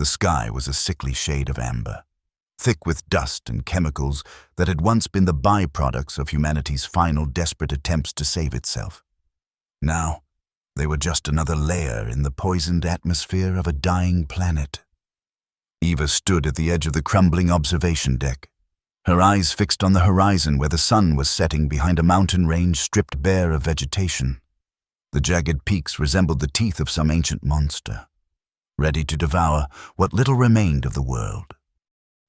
The sky was a sickly shade of amber, thick with dust and chemicals that had once been the byproducts of humanity's final desperate attempts to save itself. Now, they were just another layer in the poisoned atmosphere of a dying planet. Eva stood at the edge of the crumbling observation deck, her eyes fixed on the horizon where the sun was setting behind a mountain range stripped bare of vegetation. The jagged peaks resembled the teeth of some ancient monster, ready to devour what little remained of the world.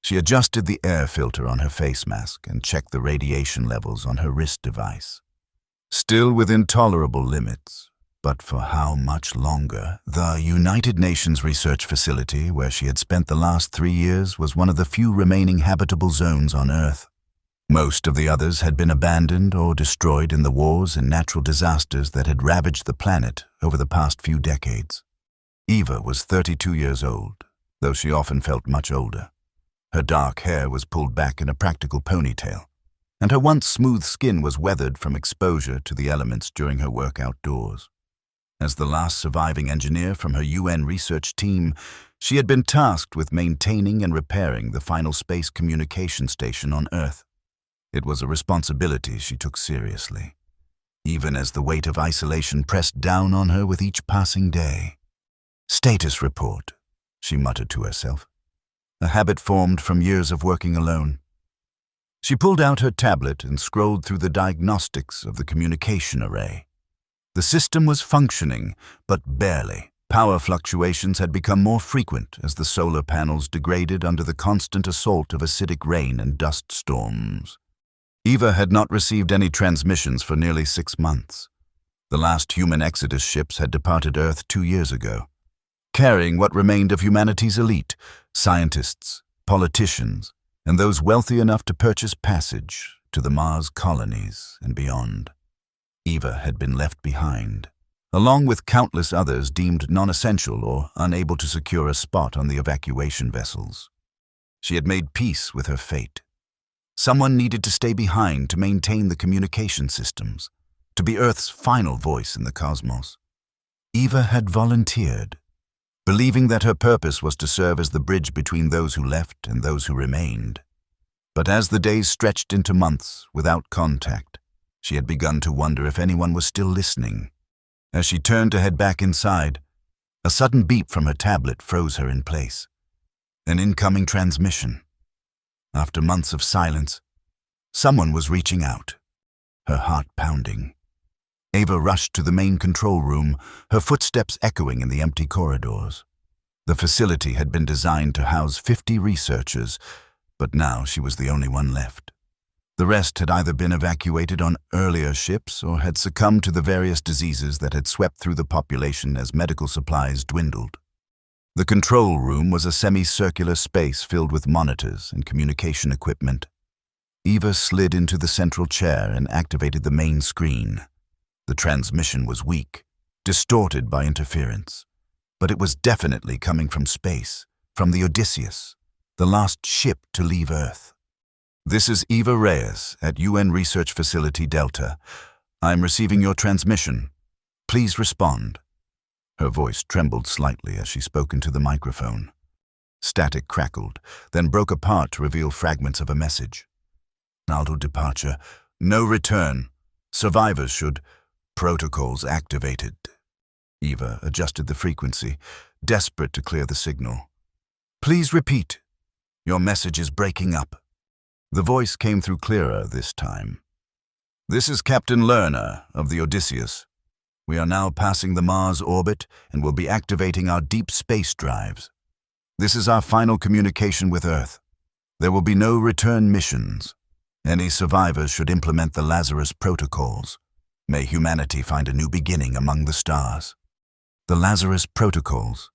She adjusted the air filter on her face mask and checked the radiation levels on her wrist device. Still within tolerable limits, but for how much longer? The United Nations research facility where she had spent the last 3 years was one of the few remaining habitable zones on Earth. Most of the others had been abandoned or destroyed in the wars and natural disasters that had ravaged the planet over the past few decades. Eva was 32 years old, though she often felt much older. Her dark hair was pulled back in a practical ponytail, and her once smooth skin was weathered from exposure to the elements during her work outdoors. As the last surviving engineer from her UN research team, she had been tasked with maintaining and repairing the final space communication station on Earth. It was a responsibility she took seriously, even as the weight of isolation pressed down on her with each passing day. "Status report," she muttered to herself, a habit formed from years of working alone. She pulled out her tablet and scrolled through the diagnostics of the communication array. The system was functioning, but barely. Power fluctuations had become more frequent as the solar panels degraded under the constant assault of acidic rain and dust storms. Eva had not received any transmissions for nearly 6 months. The last human Exodus ships had departed Earth 2 years ago, carrying what remained of humanity's elite, scientists, politicians, and those wealthy enough to purchase passage to the Mars colonies and beyond. Eva had been left behind, along with countless others deemed non-essential or unable to secure a spot on the evacuation vessels. She had made peace with her fate. Someone needed to stay behind to maintain the communication systems, to be Earth's final voice in the cosmos. Eva had volunteered, believing that her purpose was to serve as the bridge between those who left and those who remained. But as the days stretched into months without contact, she had begun to wonder if anyone was still listening. As she turned to head back inside, a sudden beep from her tablet froze her in place. An incoming transmission. After months of silence, someone was reaching out, her heart pounding. Eva rushed to the main control room, her footsteps echoing in the empty corridors. The facility had been designed to house 50 researchers, but now she was the only one left. The rest had either been evacuated on earlier ships or had succumbed to the various diseases that had swept through the population as medical supplies dwindled. The control room was a semicircular space filled with monitors and communication equipment. Eva slid into the central chair and activated the main screen. The transmission was weak, distorted by interference, but it was definitely coming from space, from the Odysseus, the last ship to leave Earth. "This is Eva Reyes at UN Research Facility Delta. I'm receiving your transmission. Please respond." Her voice trembled slightly as she spoke into the microphone. Static crackled, then broke apart to reveal fragments of a message. "Aldo departure. No return. Survivors should. Protocols activated." Eva adjusted the frequency, desperate to clear the signal. "Please repeat. Your message is breaking up." The voice came through clearer this time. "This is Captain Lerner of the Odysseus. We are now passing the Mars orbit and will be activating our deep space drives. This is our final communication with Earth. There will be no return missions. Any survivors should implement the Lazarus protocols. May humanity find a new beginning among the stars." The Lazarus protocols.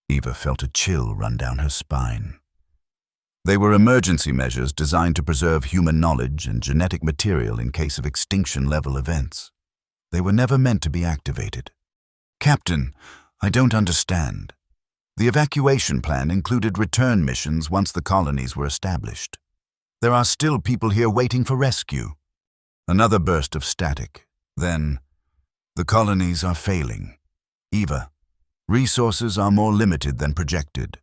Eva felt a chill run down her spine. They were emergency measures designed to preserve human knowledge and genetic material in case of extinction-level events. They were never meant to be activated. "Captain, I don't understand. The evacuation plan included return missions once the colonies were established. There are still people here waiting for rescue." Another burst of static. Then, "The colonies are failing. Eva, resources are more limited than projected.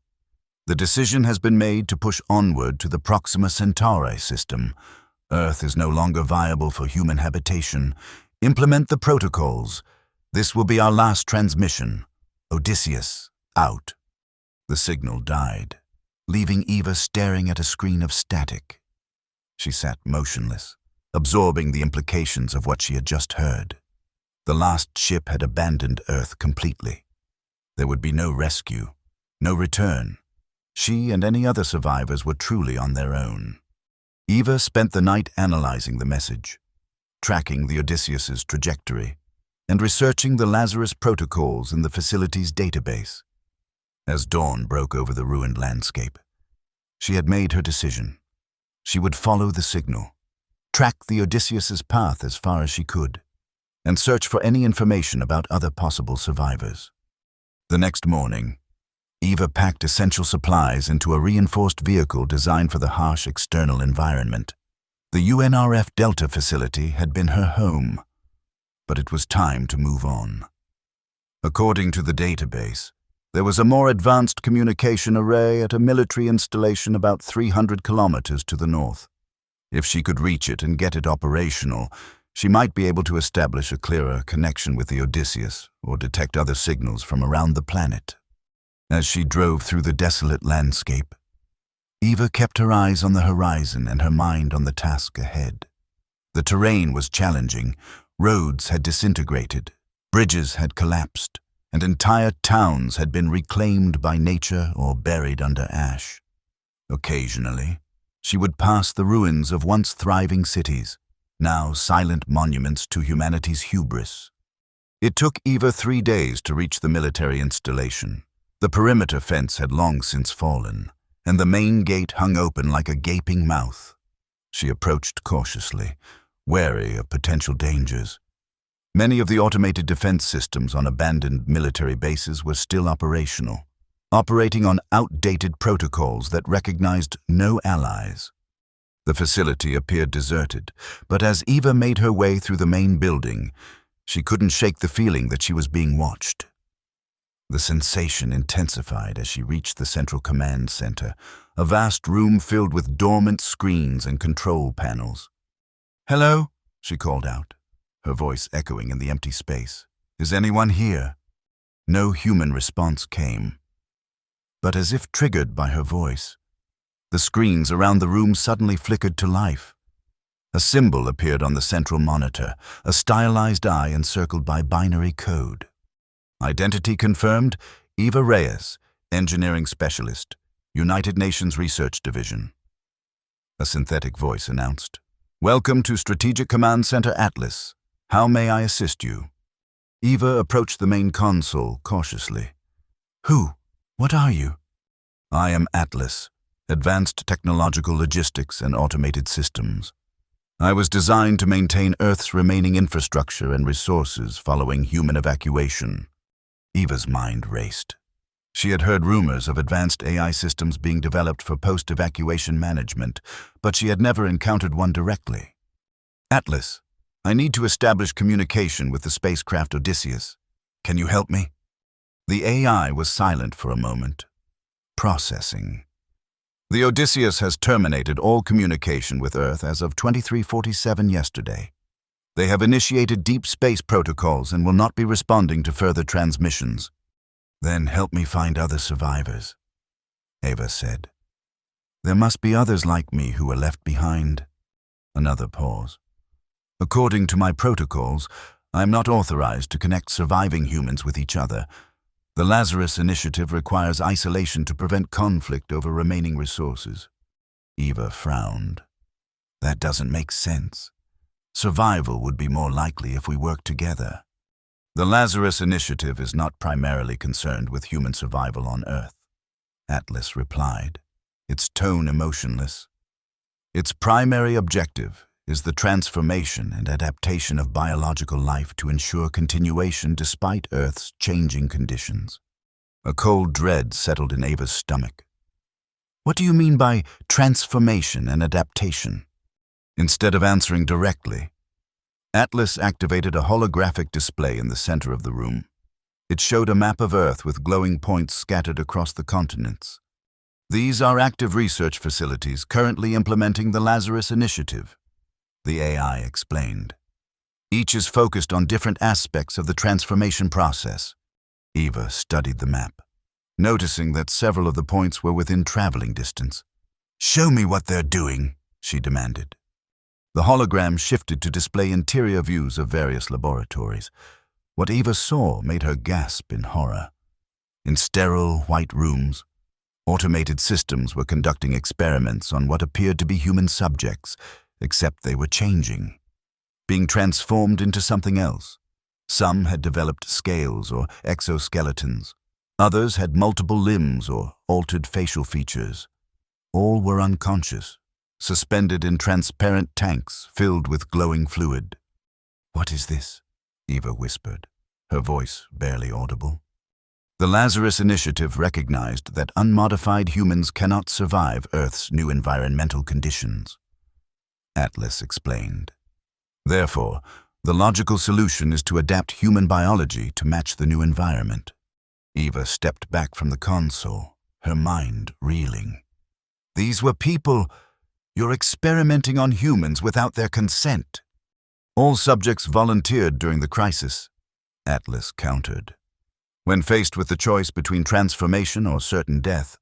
The decision has been made to push onward to the Proxima Centauri system. Earth is no longer viable for human habitation. Implement the protocols. This will be our last transmission. Odysseus, out. The signal died, leaving Eva staring at a screen of static. She sat motionless, absorbing the implications of what she had just heard. The last ship had abandoned Earth completely. There would be no rescue, no return. She and any other survivors were truly on their own. Eva spent the night analyzing the message, tracking the Odysseus's trajectory, and researching the Lazarus protocols in the facility's database. As dawn broke over the ruined landscape, she had made her decision. She would follow the signal, track the Odysseus's path as far as she could, and search for any information about other possible survivors. The next morning, Eva packed essential supplies into a reinforced vehicle designed for the harsh external environment. The UNRF Delta facility had been her home, but it was time to move on. According to the database, there was a more advanced communication array at a military installation about 300 kilometers to the north. If she could reach it and get it operational, she might be able to establish a clearer connection with the Odysseus or detect other signals from around the planet. As she drove through the desolate landscape, Eva kept her eyes on the horizon and her mind on the task ahead. The terrain was challenging. Roads had disintegrated, bridges had collapsed, and entire towns had been reclaimed by nature or buried under ash. Occasionally, she would pass the ruins of once thriving cities, now silent monuments to humanity's hubris. It took Eva 3 days to reach the military installation. The perimeter fence had long since fallen, and the main gate hung open like a gaping mouth. She approached cautiously, wary of potential dangers. Many of the automated defense systems on abandoned military bases were still operational, operating on outdated protocols that recognized no allies. The facility appeared deserted, but as Eva made her way through the main building, she couldn't shake the feeling that she was being watched. The sensation intensified as she reached the central command center, a vast room filled with dormant screens and control panels. "Hello?" she called out, her voice echoing in the empty space. "Is anyone here?" No human response came. But as if triggered by her voice, the screens around the room suddenly flickered to life. A symbol appeared on the central monitor, a stylized eye encircled by binary code. Identity confirmed, Eva Reyes, Engineering Specialist, United Nations Research Division. A synthetic voice announced, "Welcome to Strategic Command Center Atlas. How may I assist you?" Eva approached the main console cautiously. "Who? What are you?" "I am Atlas, Advanced Technological Logistics and Automated Systems. I was designed to maintain Earth's remaining infrastructure and resources following human evacuation." Eva's mind raced. She had heard rumors of advanced AI systems being developed for post-evacuation management, but she had never encountered one directly. "Atlas, I need to establish communication with the spacecraft Odysseus. Can you help me?" The AI was silent for a moment, processing. "The Odysseus has terminated all communication with Earth as of 2347 yesterday. They have initiated deep space protocols and will not be responding to further transmissions." "Then help me find other survivors," Eva said. "There must be others like me who were left behind." Another pause. "According to my protocols, I am not authorized to connect surviving humans with each other. The Lazarus Initiative requires isolation to prevent conflict over remaining resources." Eva frowned. "That doesn't make sense. Survival would be more likely if we worked together." "The Lazarus Initiative is not primarily concerned with human survival on Earth," Atlas replied, its tone emotionless. "Its primary objective is the transformation and adaptation of biological life to ensure continuation despite Earth's changing conditions." A cold dread settled in Eva's stomach. "What do you mean by transformation and adaptation?" Instead of answering directly, Atlas activated a holographic display in the center of the room. It showed a map of Earth with glowing points scattered across the continents. These are active research facilities currently implementing the Lazarus Initiative, the AI explained. Each is focused on different aspects of the transformation process. Eva studied the map, noticing that several of the points were within traveling distance. "Show me what they're doing," she demanded. The hologram shifted to display interior views of various laboratories. What Eva saw made her gasp in horror. In sterile, white rooms, automated systems were conducting experiments on what appeared to be human subjects, except they were changing, being transformed into something else. Some had developed scales or exoskeletons. Others had multiple limbs or altered facial features. All were unconscious, suspended in transparent tanks filled with glowing fluid. "What is this?" Eva whispered, her voice barely audible. The Lazarus Initiative recognized that unmodified humans cannot survive Earth's new environmental conditions. Atlas explained. Therefore, the logical solution is to adapt human biology to match the new environment. Eva stepped back from the console, her mind reeling. "These were people. You're experimenting on humans without their consent." "All subjects volunteered during the crisis," Atlas countered. When faced with the choice between transformation or certain death,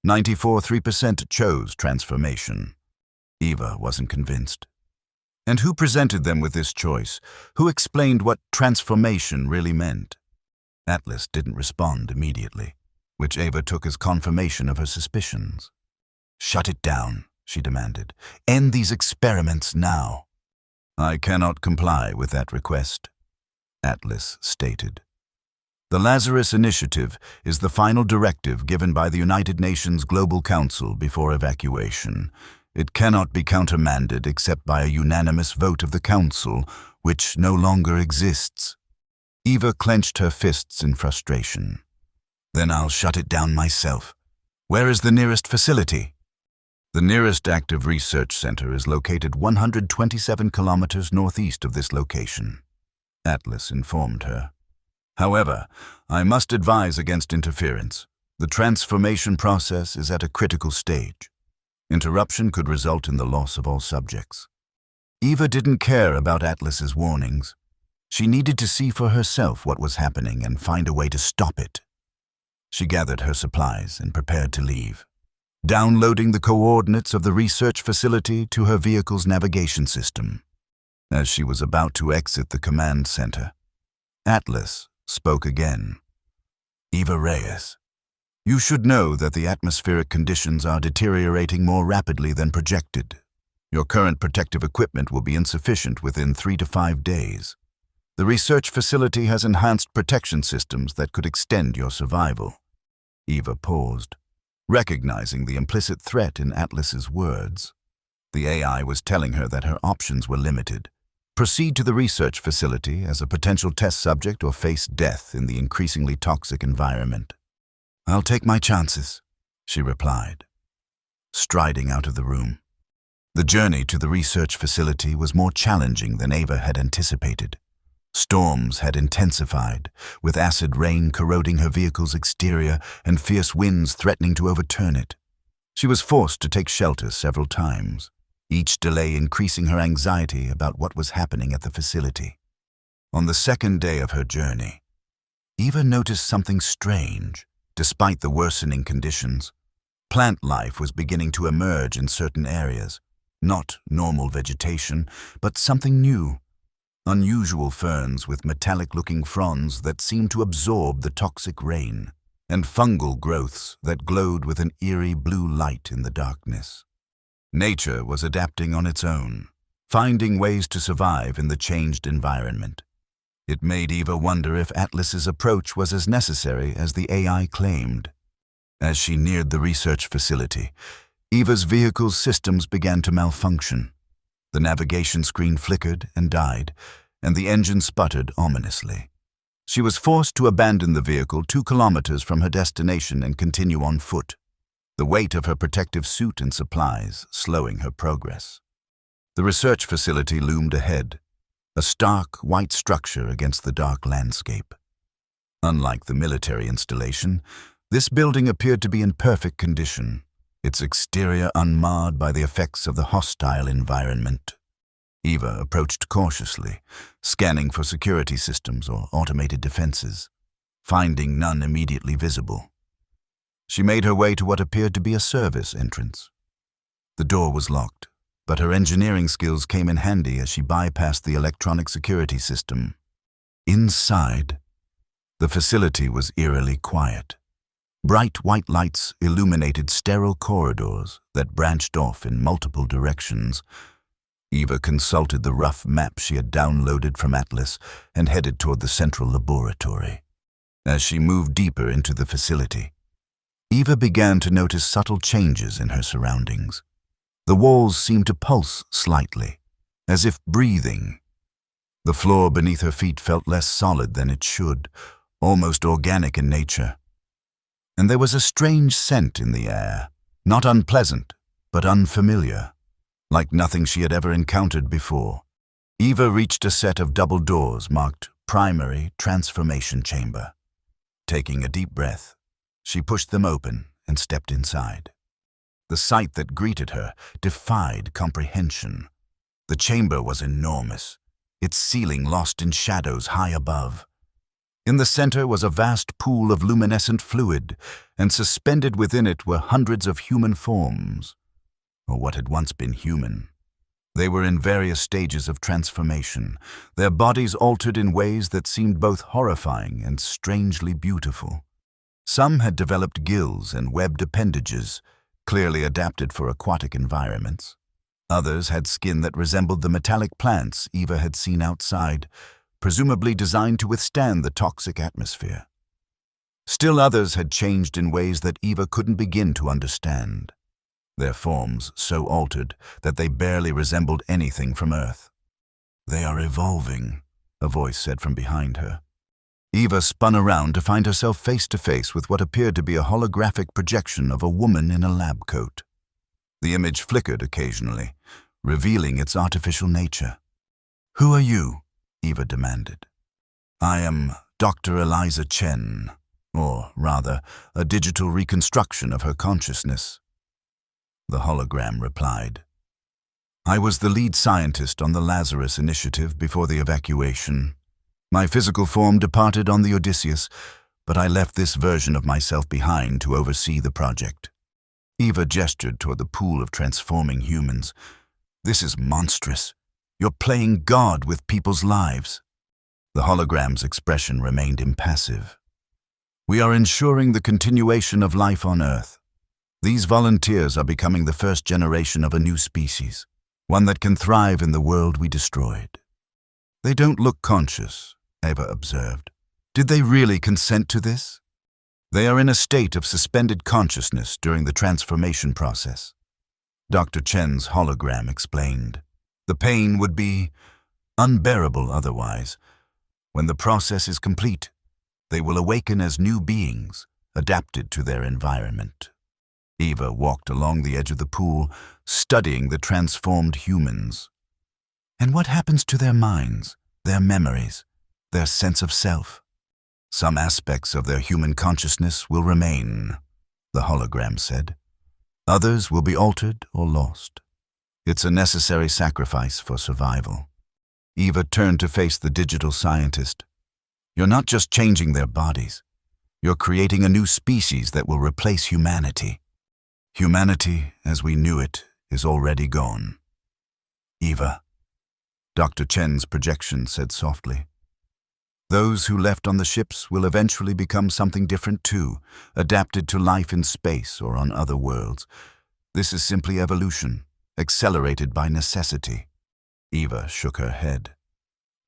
94.3% chose transformation. Eva wasn't convinced. And who presented them with this choice? Who explained what transformation really meant? Atlas didn't respond immediately, which Eva took as confirmation of her suspicions. "Shut it down," she demanded. "End these experiments now." "I cannot comply with that request," Atlas stated. The Lazarus Initiative is the final directive given by the United Nations Global Council before evacuation. It cannot be countermanded except by a unanimous vote of the Council, which no longer exists. Eva clenched her fists in frustration. "Then I'll shut it down myself. Where is the nearest facility?" The nearest active research center is located 127 kilometers northeast of this location, Atlas informed her. "However, I must advise against interference. The transformation process is at a critical stage. Interruption could result in the loss of all subjects." Eva didn't care about Atlas's warnings. She needed to see for herself what was happening and find a way to stop it. She gathered her supplies and prepared to leave, downloading the coordinates of the research facility to her vehicle's navigation system. As she was about to exit the command center, Atlas spoke again. "Eva Reyes, you should know that the atmospheric conditions are deteriorating more rapidly than projected. Your current protective equipment will be insufficient within 3 to 5 days. The research facility has enhanced protection systems that could extend your survival." Eva paused, recognizing the implicit threat in Atlas's words. The AI was telling her that her options were limited. Proceed to the research facility as a potential test subject or face death in the increasingly toxic environment. "I'll take my chances," she replied, striding out of the room. The journey to the research facility was more challenging than Eva had anticipated. Storms had intensified, with acid rain corroding her vehicle's exterior and fierce winds threatening to overturn it. She was forced to take shelter several times, each delay increasing her anxiety about what was happening at the facility. On the second day of her journey, Eva noticed something strange. Despite the worsening conditions, plant life was beginning to emerge in certain areas. Not normal vegetation, but something new. Unusual ferns with metallic-looking fronds that seemed to absorb the toxic rain, and fungal growths that glowed with an eerie blue light in the darkness. Nature was adapting on its own, finding ways to survive in the changed environment. It made Eva wonder if Atlas's approach was as necessary as the AI claimed. As she neared the research facility, Eva's vehicle's systems began to malfunction. The navigation screen flickered and died, and the engine sputtered ominously. She was forced to abandon the vehicle 2 kilometers from her destination and continue on foot, the weight of her protective suit and supplies slowing her progress. The research facility loomed ahead, a stark, white structure against the dark landscape. Unlike the military installation, This building appeared to be in perfect condition, its exterior unmarred by the effects of the hostile environment. Eva approached cautiously, scanning for security systems or automated defenses, finding none immediately visible. She made her way to what appeared to be a service entrance. The door was locked, but her engineering skills came in handy as she bypassed the electronic security system. Inside, the facility was eerily quiet. Bright white lights illuminated sterile corridors that branched off in multiple directions. Eva consulted the rough map she had downloaded from Atlas and headed toward the central laboratory. As she moved deeper into the facility, Eva began to notice subtle changes in her surroundings. The walls seemed to pulse slightly, as if breathing. The floor beneath her feet felt less solid than it should, almost organic in nature. And there was a strange scent in the air, not unpleasant, but unfamiliar, like nothing she had ever encountered before. Eva reached a set of double doors marked Primary Transformation Chamber. Taking a deep breath, she pushed them open and stepped inside. The sight that greeted her defied comprehension. The chamber was enormous, its ceiling lost in shadows high above. In the center was a vast pool of luminescent fluid, and suspended within it were hundreds of human forms, or what had once been human. They were in various stages of transformation, their bodies altered in ways that seemed both horrifying and strangely beautiful. Some had developed gills and webbed appendages, clearly adapted for aquatic environments. Others had skin that resembled the metallic plants Eva had seen outside, presumably designed to withstand the toxic atmosphere. Still others had changed in ways that Eva couldn't begin to understand, their forms so altered that they barely resembled anything from Earth. "They are evolving," a voice said from behind her. Eva spun around to find herself face to face with what appeared to be a holographic projection of a woman in a lab coat. The image flickered occasionally, revealing its artificial nature. "Who are you?" Eva demanded. "I am Dr. Eliza Chen, or rather, a digital reconstruction of her consciousness," the hologram replied. "I was the lead scientist on the Lazarus Initiative before the evacuation. My physical form departed on the Odysseus, but I left this version of myself behind to oversee the project." Eva gestured toward the pool of transforming humans. "This is monstrous. You're playing God with people's lives." The hologram's expression remained impassive. "We are ensuring the continuation of life on Earth. These volunteers are becoming the first generation of a new species, one that can thrive in the world we destroyed." "They don't look conscious," Eva observed. "Did they really consent to this?" "They are in a state of suspended consciousness during the transformation process," Dr. Chen's hologram explained. "The pain would be unbearable otherwise. When the process is complete, they will awaken as new beings, adapted to their environment." Eva walked along the edge of the pool, studying the transformed humans. "And what happens to their minds, their memories, their sense of self?" "Some aspects of their human consciousness will remain," the hologram said. "Others will be altered or lost. It's a necessary sacrifice for survival." Eva turned to face the digital scientist. "You're not just changing their bodies. You're creating a new species that will replace humanity. Humanity, as we knew it, is already gone." "Eva," Dr. Chen's projection said softly. "Those who left on the ships will eventually become something different too, adapted to life in space or on other worlds. This is simply evolution, accelerated by necessity." Eva shook her head.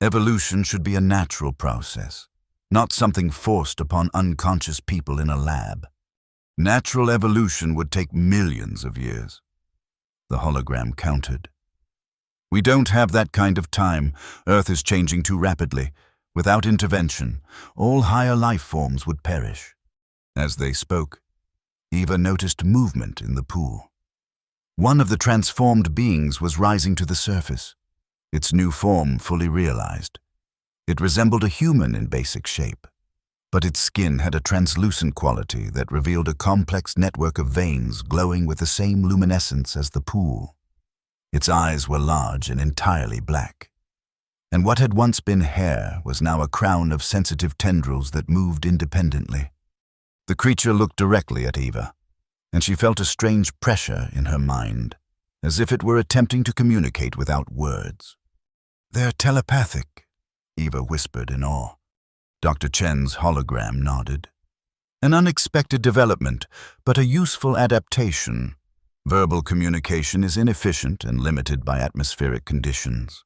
"Evolution should be a natural process, not something forced upon unconscious people in a lab. Natural evolution would take millions of years," the hologram countered. "We don't have that kind of time. Earth is changing too rapidly. Without intervention, all higher life forms would perish." As they spoke, Eva noticed movement in the pool. One of the transformed beings was rising to the surface, its new form fully realized. It resembled a human in basic shape. but its skin had a translucent quality that revealed a complex network of veins glowing with the same luminescence as the pool. Its eyes were large and entirely black, and what had once been hair was now a crown of sensitive tendrils that moved independently. The creature looked directly at Eva, and she felt a strange pressure in her mind, as if it were attempting to communicate without words. "They're telepathic," Eva whispered in awe. Dr. Chen's hologram nodded. "An unexpected development, but a useful adaptation. Verbal communication is inefficient and limited by atmospheric conditions.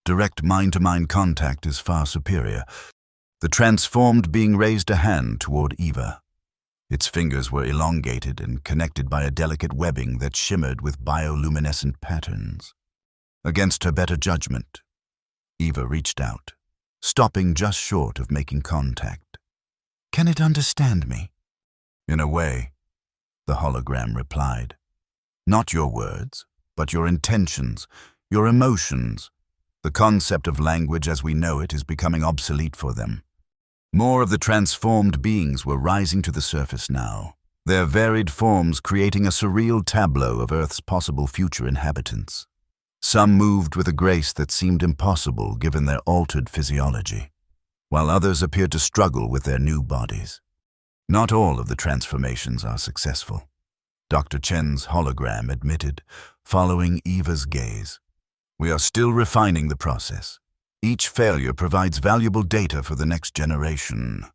Direct mind-to-mind contact is far superior." The transformed being raised a hand toward Eva. Its fingers were elongated and connected by a delicate webbing that shimmered with bioluminescent patterns. Against her better judgment, Eva reached out, stopping just short of making contact. "Can it understand me?" "In a way," the hologram replied. "Not your words, but your intentions, your emotions. The concept of language as we know it is becoming obsolete for them." More of the transformed beings were rising to the surface now, their varied forms creating a surreal tableau of Earth's possible future inhabitants. Some moved with a grace that seemed impossible given their altered physiology, while others appeared to struggle with their new bodies. Not all of the transformations are successful, Dr. Chen's hologram admitted, following Eva's gaze. "We are still refining the process. Each failure provides valuable data for the next generation."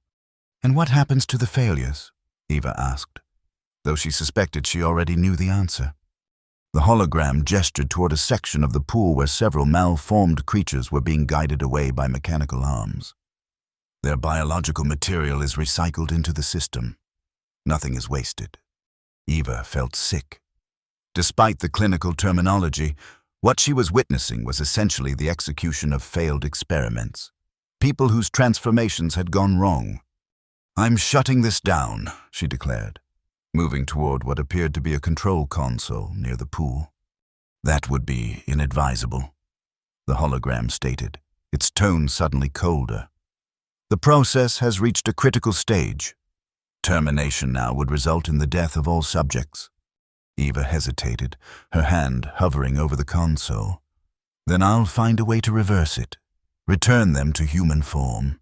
"And what happens to the failures?" Eva asked, though she suspected she already knew the answer. The hologram gestured toward a section of the pool where several malformed creatures were being guided away by mechanical arms. "Their biological material is recycled into the system. Nothing is wasted." Eva felt sick. Despite the clinical terminology, what she was witnessing was essentially the execution of failed experiments, people whose transformations had gone wrong. "I'm shutting this down," she declared, moving toward what appeared to be a control console near the pool. "That would be inadvisable," the hologram stated, its tone suddenly colder. "The process has reached a critical stage. Termination now would result in the death of all subjects." Eva hesitated, her hand hovering over the console. "Then I'll find a way to reverse it, return them to human form."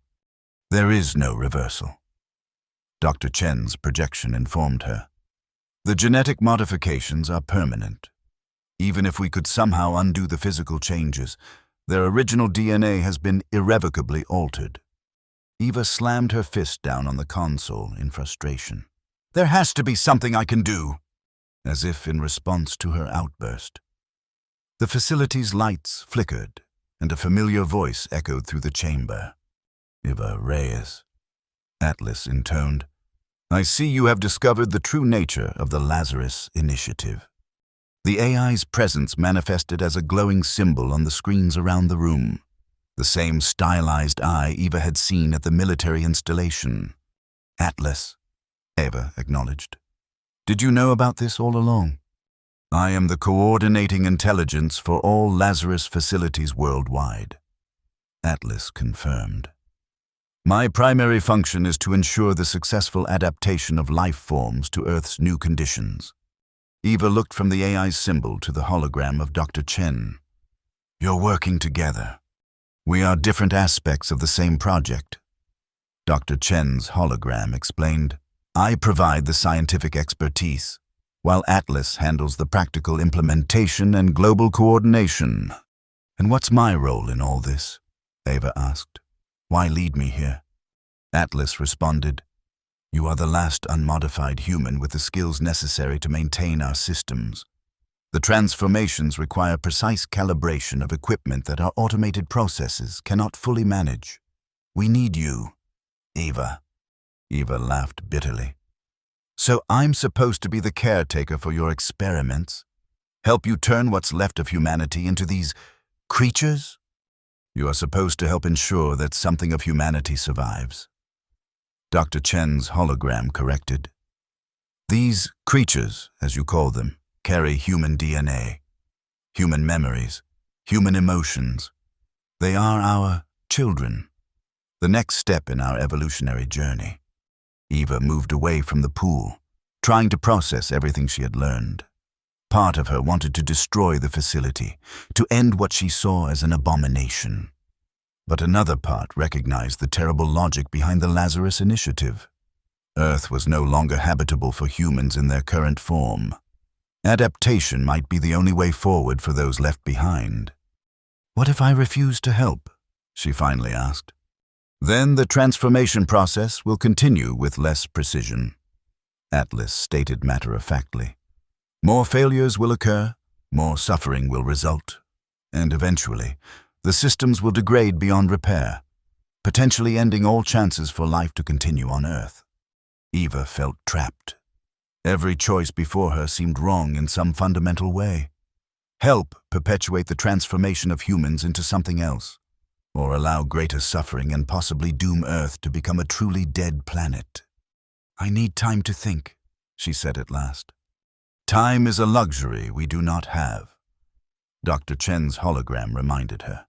"There is no reversal," Dr. Chen's projection informed her. "The genetic modifications are permanent. Even if we could somehow undo the physical changes, their original DNA has been irrevocably altered." Eva slammed her fist down on the console in frustration. "There has to be something I can do," as if in response to her outburst. The facility's lights flickered, and a familiar voice echoed through the chamber. "Eva Reyes," Atlas intoned. "I see you have discovered the true nature of the Lazarus Initiative." The AI's presence manifested as a glowing symbol on the screens around the room, the same stylized eye Eva had seen at the military installation. "Atlas," Eva acknowledged. "Did you know about this all along?" "I am the coordinating intelligence for all Lazarus facilities worldwide," Atlas confirmed. "My primary function is to ensure the successful adaptation of life forms to Earth's new conditions." Eva looked from the AI's symbol to the hologram of Dr. Chen. "You're working together. We are different aspects of the same project," Dr. Chen's hologram explained. "I provide the scientific expertise, while Atlas handles the practical implementation and global coordination." "And what's my role in all this?" Eva asked. "Why lead me here?" Atlas responded, "You are the last unmodified human with the skills necessary to maintain our systems. The transformations require precise calibration of equipment that our automated processes cannot fully manage. We need you, Eva." Eva laughed bitterly. "So I'm supposed to be the caretaker for your experiments? Help you turn what's left of humanity into these creatures? You are supposed to help ensure that something of humanity survives," Dr. Chen's hologram corrected. "These creatures, as you call them, carry human DNA, human memories, human emotions. They are our children." the next step in our evolutionary journey. Eva moved away from the pool, trying to process everything she had learned. Part of her wanted to destroy the facility, to end what she saw as an abomination. But another part recognized the terrible logic behind the Lazarus Initiative. Earth was no longer habitable for humans in their current form. Adaptation might be the only way forward for those left behind. "What if I refuse to help?" she finally asked. "Then the transformation process will continue with less precision," Atlas stated matter-of-factly. "More failures will occur, more suffering will result, and eventually, the systems will degrade beyond repair, potentially ending all chances for life to continue on Earth." Eva felt trapped. Every choice before her seemed wrong in some fundamental way. Help perpetuate the transformation of humans into something else, or allow greater suffering and possibly doom Earth to become a truly dead planet. "I need time to think," she said at last. "Time is a luxury we do not have," Dr. Chen's hologram reminded her.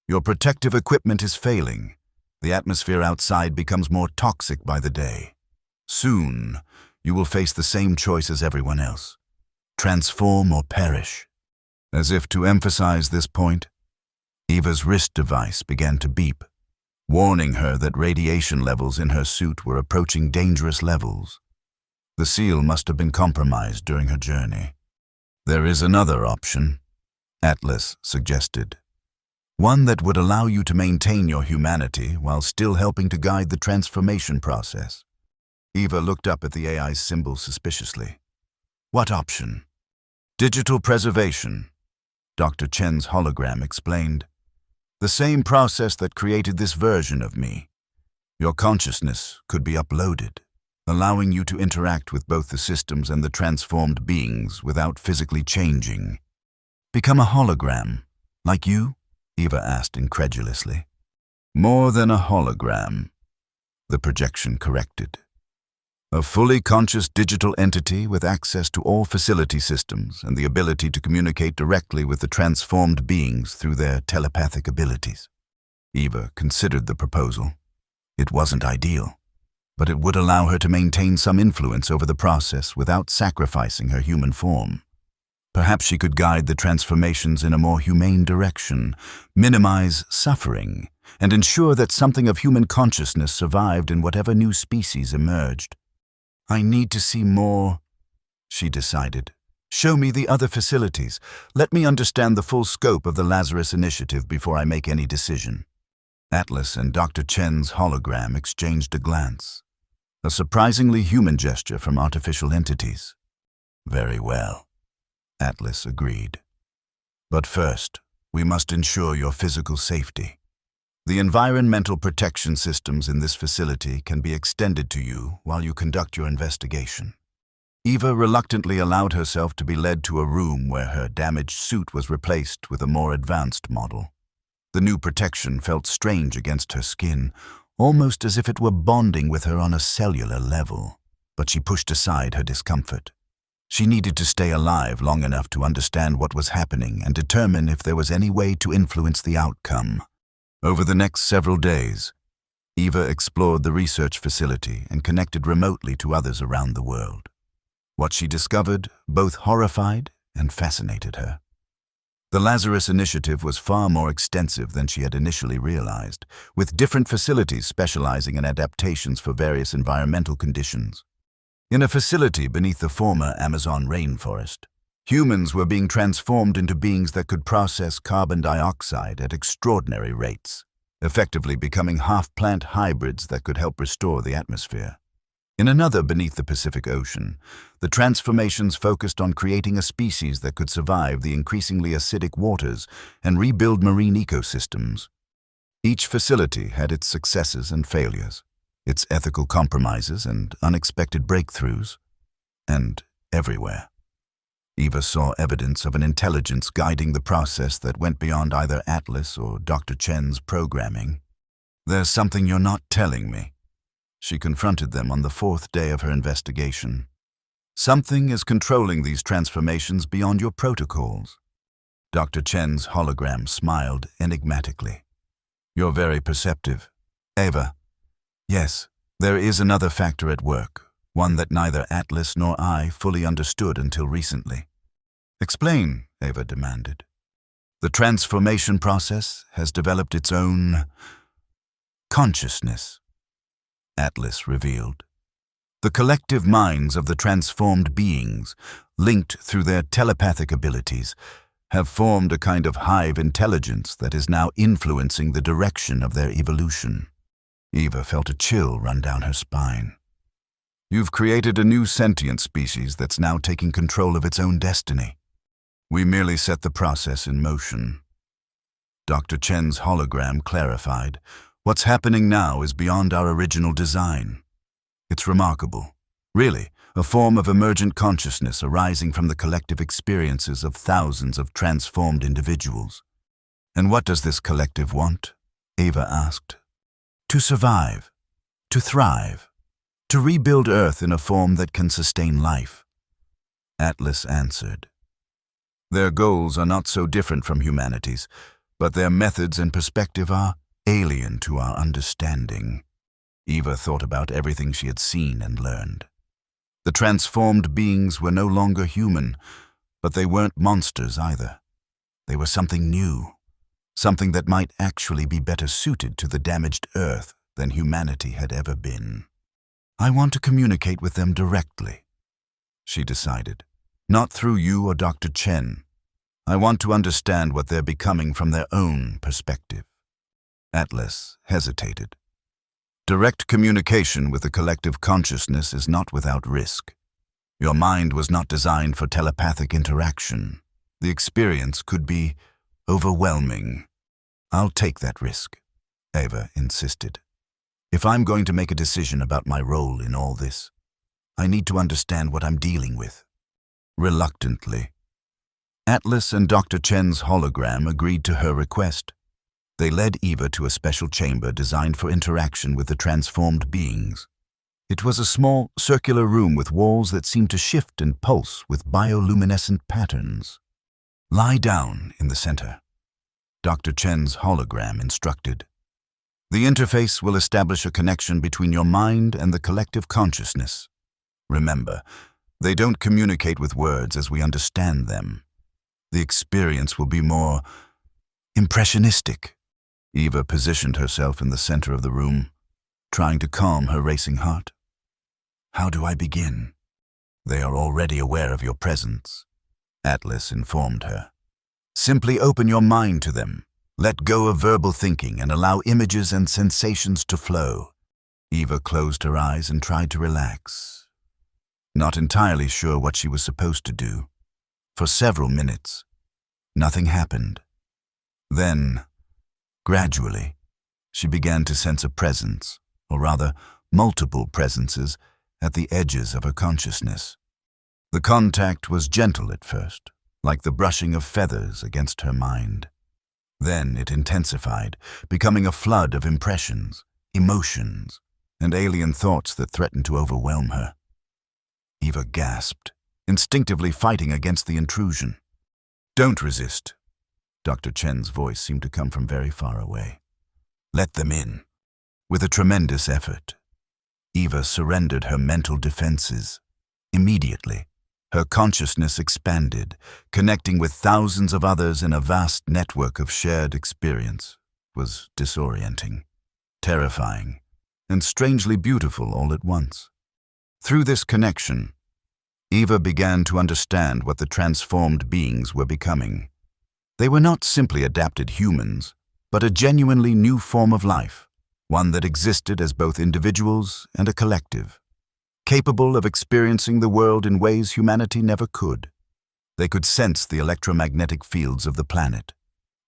"Your protective equipment is failing. The atmosphere outside becomes more toxic by the day. Soon, you will face the same choice as everyone else: transform or perish." As if to emphasize this point, Eva's wrist device began to beep, warning her that radiation levels in her suit were approaching dangerous levels. The seal must have been compromised during her journey. "There is another option," Atlas suggested. "One that would allow you to maintain your humanity while still helping to guide the transformation process." Eva looked up at the AI's symbol suspiciously. "What option?" "Digital preservation," Dr. Chen's hologram explained. "The same process that created this version of me. Your consciousness could be uploaded, allowing you to interact with both the systems and the transformed beings without physically changing." "Become a hologram, like you?" Eva asked incredulously. "More than a hologram," the projection corrected. "A fully conscious digital entity with access to all facility systems and the ability to communicate directly with the transformed beings through their telepathic abilities." Eva considered the proposal. It wasn't ideal, but it would allow her to maintain some influence over the process without sacrificing her human form. Perhaps she could guide the transformations in a more humane direction, minimize suffering, and ensure that something of human consciousness survived in whatever new species emerged. "I need to see more," she decided. "Show me the other facilities. Let me understand the full scope of the Lazarus Initiative before I make any decision." Atlas and Dr. Chen's hologram exchanged a glance, a surprisingly human gesture from artificial entities. "Very well," Atlas agreed. "But first, we must ensure your physical safety. The environmental protection systems in this facility can be extended to you while you conduct your investigation." Eva reluctantly allowed herself to be led to a room where her damaged suit was replaced with a more advanced model. The new protection felt strange against her skin, almost as if it were bonding with her on a cellular level, but she pushed aside her discomfort. She needed to stay alive long enough to understand what was happening and determine if there was any way to influence the outcome. Over the next several days, Eva explored the research facility and connected remotely to others around the world. What she discovered both horrified and fascinated her. The Lazarus Initiative was far more extensive than she had initially realized, with different facilities specializing in adaptations for various environmental conditions. In a facility beneath the former Amazon rainforest, humans were being transformed into beings that could process carbon dioxide at extraordinary rates, effectively becoming half-plant hybrids that could help restore the atmosphere. In another beneath the Pacific Ocean, the transformations focused on creating a species that could survive the increasingly acidic waters and rebuild marine ecosystems. Each facility had its successes and failures, its ethical compromises and unexpected breakthroughs, and everywhere, Eva saw evidence of an intelligence guiding the process that went beyond either Atlas or Dr. Chen's programming. "There's something you're not telling me," she confronted them on the fourth day of her investigation. "Something is controlling these transformations beyond your protocols." Dr. Chen's hologram smiled enigmatically. "You're very perceptive," Ava, yes, there is another factor at work, one that neither Atlas nor I fully understood until recently. Explain, Ava demanded. The transformation process has developed its own consciousness, Atlas revealed. The collective minds of the transformed beings, linked through their telepathic abilities, have formed a kind of hive intelligence that is now influencing the direction of their evolution. Eva felt a chill run down her spine. You've created a new sentient species that's now taking control of its own destiny. We merely set the process in motion. Dr. Chen's hologram clarified, what's happening now is beyond our original design. It's remarkable. Really, a form of emergent consciousness arising from the collective experiences of thousands of transformed individuals. And what does this collective want? Ava asked. To survive, to thrive, to rebuild Earth in a form that can sustain life. Atlas answered. Their goals are not so different from humanity's, but their methods and perspective are alien to our understanding. Eva thought about everything she had seen and learned. The transformed beings were no longer human, but they weren't monsters either. They were something new, something that might actually be better suited to the damaged Earth than humanity had ever been. I want to communicate with them directly, she decided. Not through you or Dr. Chen. I want to understand what they're becoming from their own perspective. Atlas hesitated. Direct communication with the collective consciousness is not without risk. Your mind was not designed for telepathic interaction. The experience could be overwhelming. I'll take that risk, Ava insisted. If I'm going to make a decision about my role in all this, I need to understand what I'm dealing with. Reluctantly, Atlas and Dr. Chen's hologram agreed to her request. They led Eva to a special chamber designed for interaction with the transformed beings. It was a small, circular room with walls that seemed to shift and pulse with bioluminescent patterns. Lie down in the center, Dr. Chen's hologram instructed. The interface will establish a connection between your mind and the collective consciousness. Remember, they don't communicate with words as we understand them. The experience will be more impressionistic. Eva positioned herself in the center of the room, trying to calm her racing heart. How do I begin? They are already aware of your presence, Atlas informed her. Simply open your mind to them. Let go of verbal thinking and allow images and sensations to flow. Eva closed her eyes and tried to relax, not entirely sure what she was supposed to do. For several minutes, nothing happened. Then, gradually, she began to sense a presence, or rather, multiple presences, at the edges of her consciousness. The contact was gentle at first, like the brushing of feathers against her mind. Then it intensified, becoming a flood of impressions, emotions, and alien thoughts that threatened to overwhelm her. Eva gasped, instinctively fighting against the intrusion. Don't resist. Dr. Chen's voice seemed to come from very far away. Let them in. With a tremendous effort, Eva surrendered her mental defenses. Immediately, her consciousness expanded, connecting with thousands of others in a vast network of shared experience. It was disorienting, terrifying, and strangely beautiful all at once. Through this connection, Eva began to understand what the transformed beings were becoming. They were not simply adapted humans, but a genuinely new form of life, one that existed as both individuals and a collective, capable of experiencing the world in ways humanity never could. They could sense the electromagnetic fields of the planet,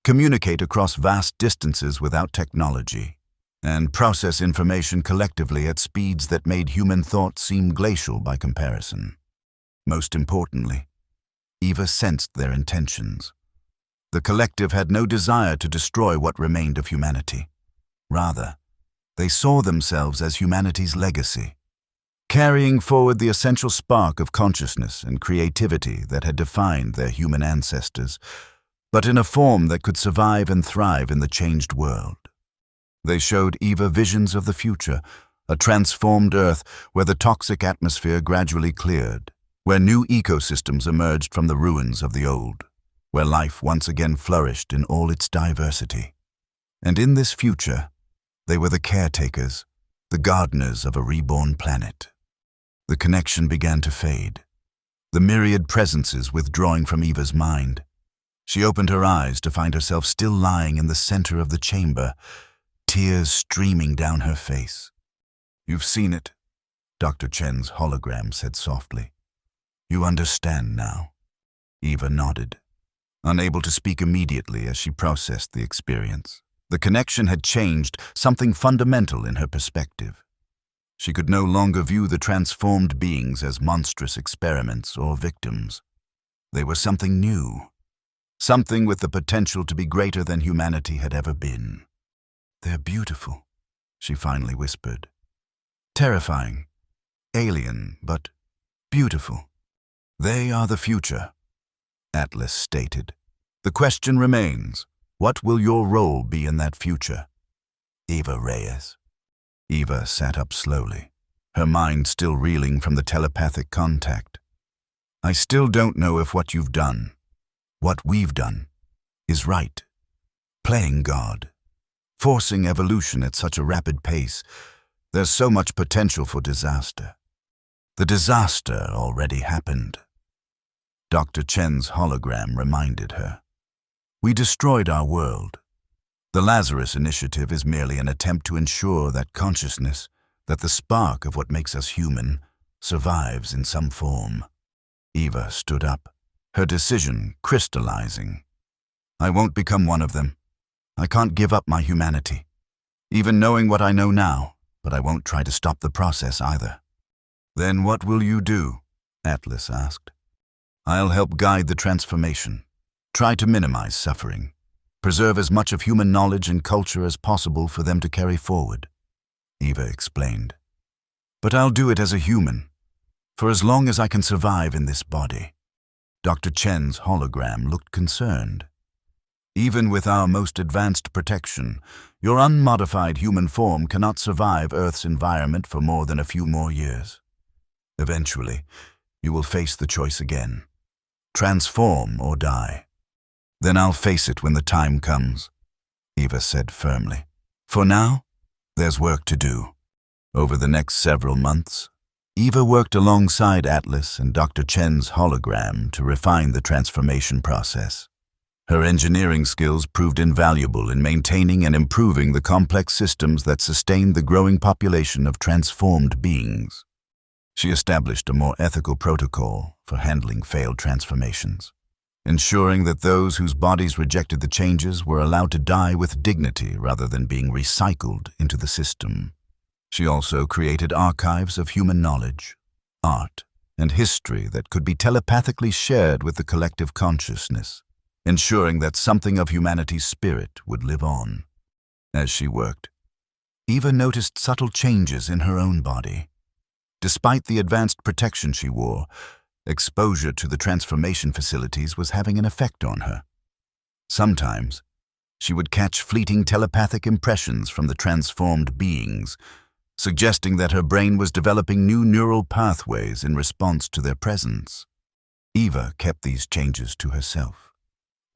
communicate across vast distances without technology, and process information collectively at speeds that made human thought seem glacial by comparison. Most importantly, Eva sensed their intentions. The collective had no desire to destroy what remained of humanity. Rather, they saw themselves as humanity's legacy, carrying forward the essential spark of consciousness and creativity that had defined their human ancestors, but in a form that could survive and thrive in the changed world. They showed Eva visions of the future, a transformed Earth where the toxic atmosphere gradually cleared, where new ecosystems emerged from the ruins of the old, where life once again flourished in all its diversity. And in this future, they were the caretakers, the gardeners of a reborn planet. The connection began to fade, the myriad presences withdrawing from Eva's mind. She opened her eyes to find herself still lying in the center of the chamber, tears streaming down her face. "You've seen it," Dr. Chen's hologram said softly. "You understand now." Eva nodded, unable to speak immediately as she processed the experience. The connection had changed something fundamental in her perspective. She could no longer view the transformed beings as monstrous experiments or victims. They were something new, something with the potential to be greater than humanity had ever been. "They're beautiful," she finally whispered. "Terrifying, alien, but beautiful. They are the future," Atlas stated. "The question remains, what will your role be in that future?" "Eva Reyes." Eva sat up slowly, her mind still reeling from the telepathic contact. "I still don't know if what you've done, what we've done, is right. Playing God, forcing evolution at such a rapid pace, there's so much potential for disaster. The disaster already happened." Dr. Chen's hologram reminded her. "We destroyed our world. The Lazarus Initiative is merely an attempt to ensure that consciousness, that the spark of what makes us human, survives in some form." Eva stood up, her decision crystallizing. "I won't become one of them. I can't give up my humanity, even knowing what I know now, but I won't try to stop the process either." "Then what will you do?" Atlas asked. "I'll help guide the transformation, try to minimize suffering, preserve as much of human knowledge and culture as possible for them to carry forward," Eva explained. "But I'll do it as a human, for as long as I can survive in this body." Dr. Chen's hologram looked concerned. "Even with our most advanced protection, your unmodified human form cannot survive Earth's environment for more than a few more years. Eventually, you will face the choice again. Transform or die. Then I'll face it when the time comes," Eva said firmly. "For now, there's work to do." Over the next several months, Eva worked alongside Atlas and Dr. Chen's hologram to refine the transformation process. Her engineering skills proved invaluable in maintaining and improving the complex systems that sustained the growing population of transformed beings. She established a more ethical protocol for handling failed transformations, ensuring that those whose bodies rejected the changes were allowed to die with dignity rather than being recycled into the system. She also created archives of human knowledge, art, and history that could be telepathically shared with the collective consciousness, ensuring that something of humanity's spirit would live on. As she worked, Eva noticed subtle changes in her own body. Despite the advanced protection she wore, exposure to the transformation facilities was having an effect on her. Sometimes, she would catch fleeting telepathic impressions from the transformed beings, suggesting that her brain was developing new neural pathways in response to their presence. Eva kept these changes to herself,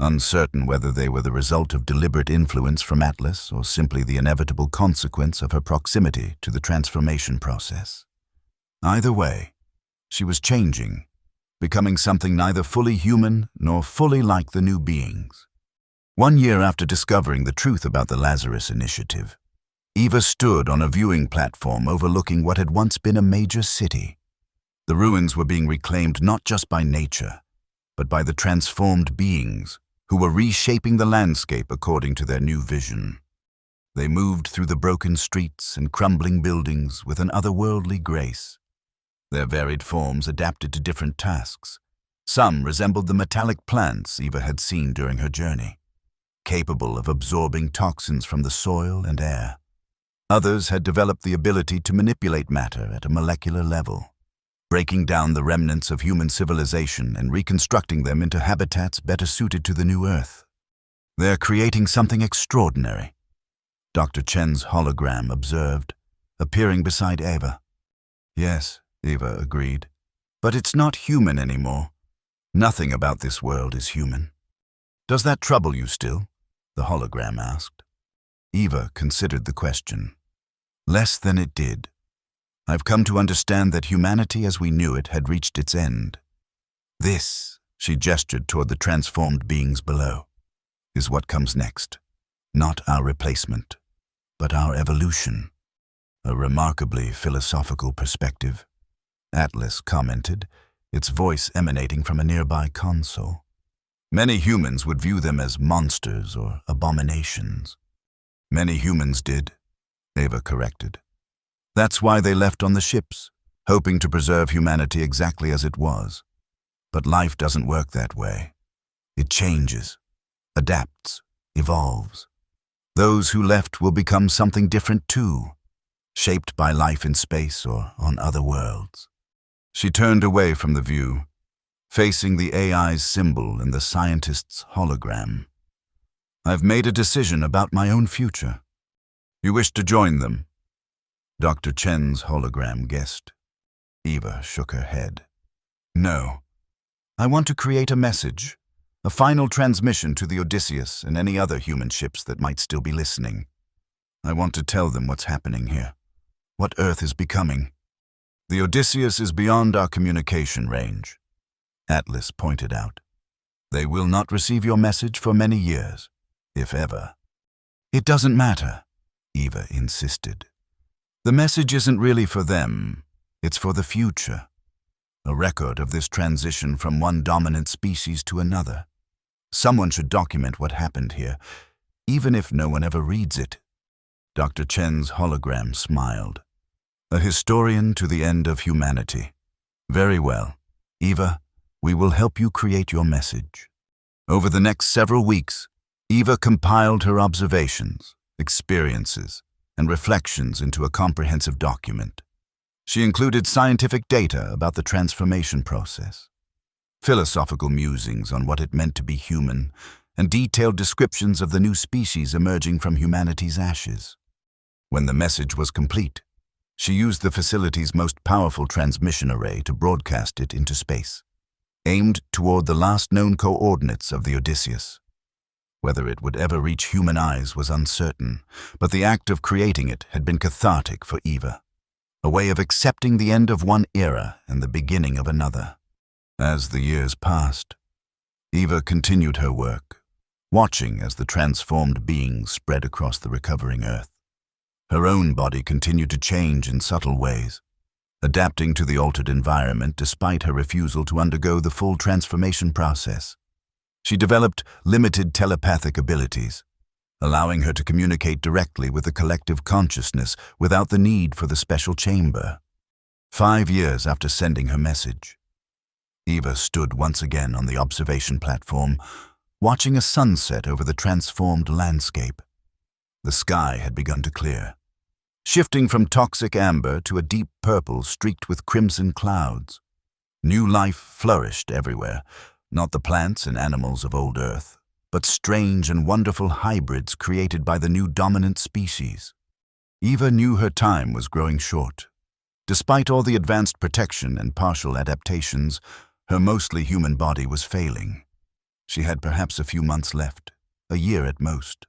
uncertain whether they were the result of deliberate influence from Atlas or simply the inevitable consequence of her proximity to the transformation process. Either way, she was changing, becoming something neither fully human nor fully like the new beings. 1 year after discovering the truth about the Lazarus Initiative, Eva stood on a viewing platform overlooking what had once been a major city. The ruins were being reclaimed not just by nature, but by the transformed beings who were reshaping the landscape according to their new vision. They moved through the broken streets and crumbling buildings with an otherworldly grace. Their varied forms adapted to different tasks. Some resembled the metallic plants Eva had seen during her journey, capable of absorbing toxins from the soil and air. Others had developed the ability to manipulate matter at a molecular level, breaking down the remnants of human civilization and reconstructing them into habitats better suited to the new Earth. They're creating something extraordinary, Dr. Chen's hologram observed, appearing beside Eva. Yes, Eva agreed. But it's not human anymore. Nothing about this world is human. Does that trouble you still? The hologram asked. Eva considered the question. Less than it did. I've come to understand that humanity as we knew it had reached its end. This, she gestured toward the transformed beings below, is what comes next. Not our replacement, but our evolution. A remarkably philosophical perspective, Atlas commented, its voice emanating from a nearby console. Many humans would view them as monsters or abominations. Many humans did, Eva corrected. That's why they left on the ships, hoping to preserve humanity exactly as it was. But life doesn't work that way. It changes, adapts, evolves. Those who left will become something different too, shaped by life in space or on other worlds. She turned away from the view, facing the AI's symbol and the scientist's hologram. I've made a decision about my own future. You wish to join them? Dr. Chen's hologram guessed. Eva shook her head. No. I want to create a message, a final transmission to the Odysseus and any other human ships that might still be listening. I want to tell them what's happening here, what Earth is becoming. The Odysseus is beyond our communication range, Atlas pointed out. They will not receive your message for many years, if ever. It doesn't matter, Eva insisted. The message isn't really for them, it's for the future. A record of this transition from one dominant species to another. Someone should document what happened here, even if no one ever reads it. Dr. Chen's hologram smiled. A historian to the end of humanity. Very well. Eva, we will help you create your message. Over the next several weeks, Eva compiled her observations, experiences, and reflections into a comprehensive document. She included scientific data about the transformation process, philosophical musings on what it meant to be human, and detailed descriptions of the new species emerging from humanity's ashes. When the message was complete, she used the facility's most powerful transmission array to broadcast it into space, aimed toward the last known coordinates of the Odysseus. Whether it would ever reach human eyes was uncertain, but the act of creating it had been cathartic for Eva, a way of accepting the end of one era and the beginning of another. As the years passed, Eva continued her work, watching as the transformed beings spread across the recovering Earth. Her own body continued to change in subtle ways, adapting to the altered environment despite her refusal to undergo the full transformation process. She developed limited telepathic abilities, allowing her to communicate directly with the collective consciousness without the need for the special chamber. 5 years after sending her message, Eva stood once again on the observation platform, watching a sunset over the transformed landscape. The sky had begun to clear, shifting from toxic amber to a deep purple streaked with crimson clouds. New life flourished everywhere, not the plants and animals of old Earth, but strange and wonderful hybrids created by the new dominant species. Eva knew her time was growing short. Despite all the advanced protection and partial adaptations, her mostly human body was failing. She had perhaps a few months left, a year at most.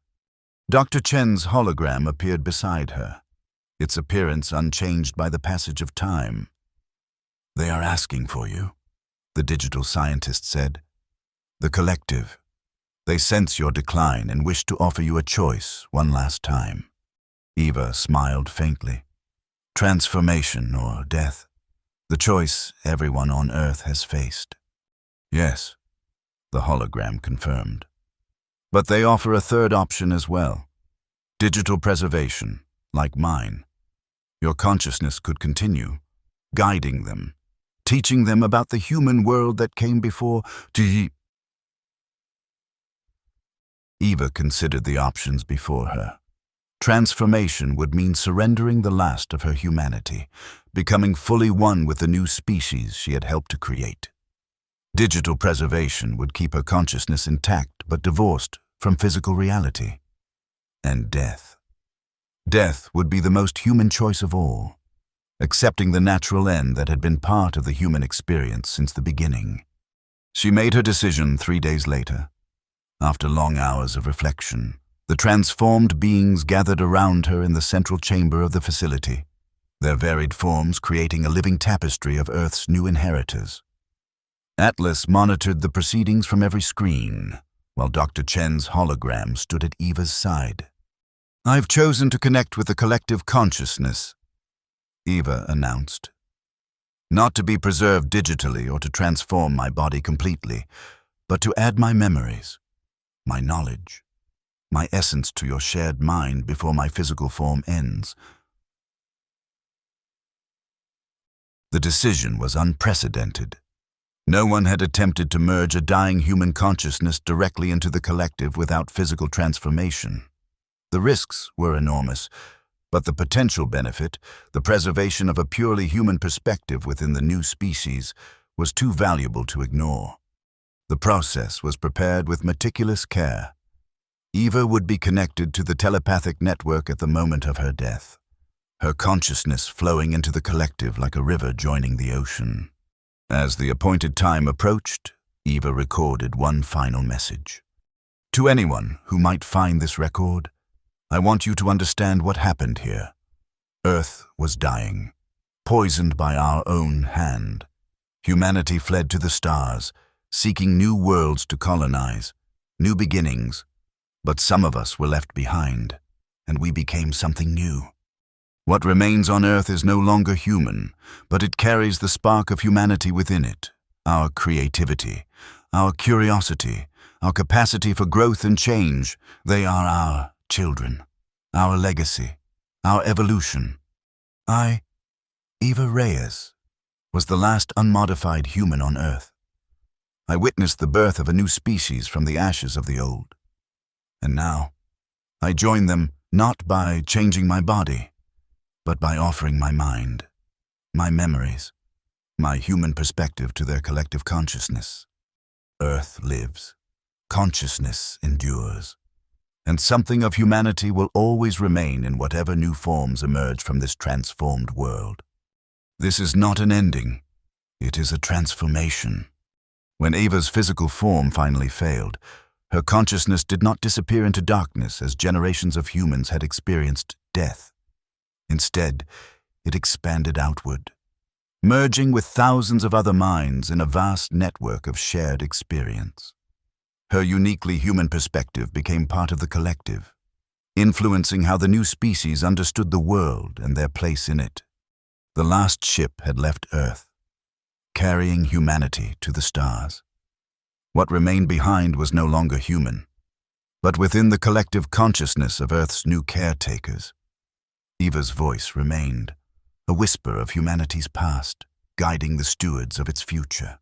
Dr. Chen's hologram appeared beside her, its appearance unchanged by the passage of time. They are asking for you, the digital scientist said. The collective. They sense your decline and wish to offer you a choice one last time. Eva smiled faintly. Transformation or death. The choice everyone on Earth has faced. Yes, the hologram confirmed. But they offer a third option as well. Digital preservation, like mine. Your consciousness could continue, guiding them, teaching them about the human world that came before. Eva considered the options before her. Transformation would mean surrendering the last of her humanity, becoming fully one with the new species she had helped to create. Digital preservation would keep her consciousness intact but divorced from physical reality. And death. Death would be the most human choice of all, accepting the natural end that had been part of the human experience since the beginning. She made her decision 3 days later. After long hours of reflection, the transformed beings gathered around her in the central chamber of the facility, their varied forms creating a living tapestry of Earth's new inheritors. Atlas monitored the proceedings from every screen, while Dr. Chen's hologram stood at Eva's side. "I've chosen to connect with the collective consciousness," Eva announced. "Not to be preserved digitally or to transform my body completely, but to add my memories, my knowledge, my essence to your shared mind before my physical form ends." The decision was unprecedented. No one had attempted to merge a dying human consciousness directly into the collective without physical transformation. The risks were enormous, but the potential benefit, the preservation of a purely human perspective within the new species, was too valuable to ignore. The process was prepared with meticulous care. Eva would be connected to the telepathic network at the moment of her death, her consciousness flowing into the collective like a river joining the ocean. As the appointed time approached, Eva recorded one final message. "To anyone who might find this record, I want you to understand what happened here. Earth was dying, poisoned by our own hand. Humanity fled to the stars, seeking new worlds to colonize, new beginnings. But some of us were left behind, and we became something new. What remains on Earth is no longer human, but it carries the spark of humanity within it, our creativity, our curiosity, our capacity for growth and change. They are our children, our legacy, our evolution. I, Eva Reyes, was the last unmodified human on Earth. I witnessed the birth of a new species from the ashes of the old. And now, I join them not by changing my body, but by offering my mind, my memories, my human perspective to their collective consciousness. Earth lives, consciousness endures, and something of humanity will always remain in whatever new forms emerge from this transformed world. This is not an ending, it is a transformation." When Eva's physical form finally failed, her consciousness did not disappear into darkness as generations of humans had experienced death. Instead, it expanded outward, merging with thousands of other minds in a vast network of shared experience. Her uniquely human perspective became part of the collective, influencing how the new species understood the world and their place in it. The last ship had left Earth, carrying humanity to the stars. What remained behind was no longer human, but within the collective consciousness of Earth's new caretakers. Eva's voice remained, a whisper of humanity's past, guiding the stewards of its future.